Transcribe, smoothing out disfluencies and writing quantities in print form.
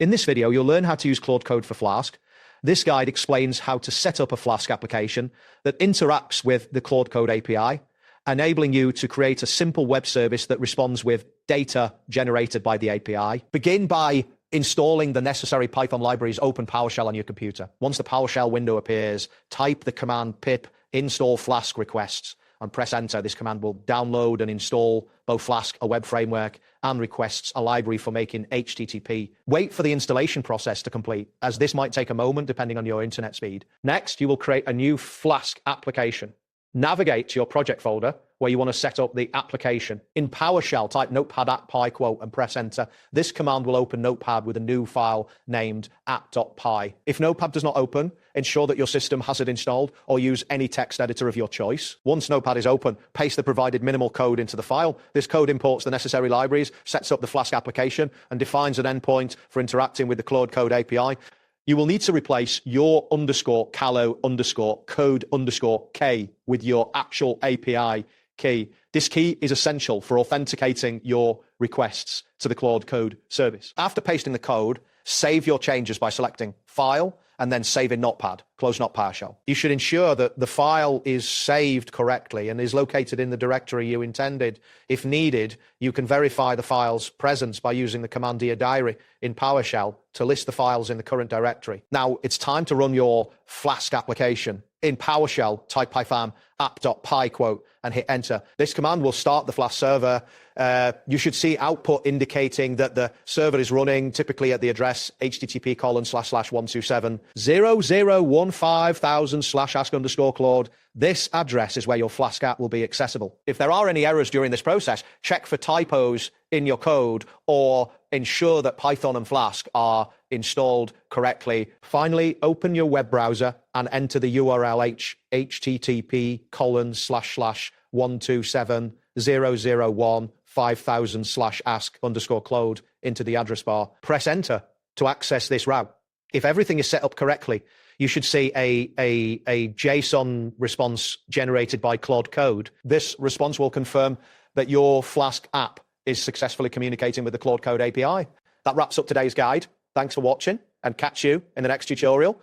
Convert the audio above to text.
In this video, you'll learn how to use Claude Code for Flask. This guide explains how to set up a Flask application that interacts with the Claude Code API, enabling you to create a simple web service that responds with data generated by the API. Begin by installing the necessary Python libraries, open PowerShell on your computer. Once the PowerShell window appears, type the command pip install Flask requests and press enter. This command will download and install both Flask, a web framework, and requests, a library for making HTTP. Wait for the installation process to complete, as this might take a moment depending on your internet speed. Next, you will create a new Flask application. Navigate to your project folder where you want to set up the application. In PowerShell, type notepad@py quote and press enter. This command will open Notepad with a new file named app.py. If Notepad does not open, ensure that your system has it installed or use any text editor of your choice. Once Notepad is open, paste the provided minimal code into the file. This code imports the necessary libraries, sets up the Flask application, and defines an endpoint for interacting with the Claude Code API. You will need to replace your _callow_code_k with your actual API key. This key is essential for authenticating your requests to the Claude Code service. After pasting the code, save your changes by selecting File and then Save in Notepad. Close Not PowerShell. You should ensure that the file is saved correctly and is located in the directory you intended. If needed, you can verify the file's presence by using the command diary in PowerShell to list the files in the current directory. Now, it's time to run your Flask application. In PowerShell, type python app.py quote and hit enter. This command will start the Flask server. You should see output indicating that the server is running, typically at the address http://127.0015000/ask_Claude. This address is where your Flask app will be accessible. If there are any errors during this process, check for typos in your code or ensure that Python and Flask are installed correctly. Finally, open your web browser and enter the URL http://127.0015000/ask_Claude into the address bar. Press enter to access this route. If everything is set up correctly, you should see a JSON response generated by Claude Code. This response will confirm that your Flask app is successfully communicating with the Claude Code API. That wraps up today's guide. Thanks for watching and catch you in the next tutorial.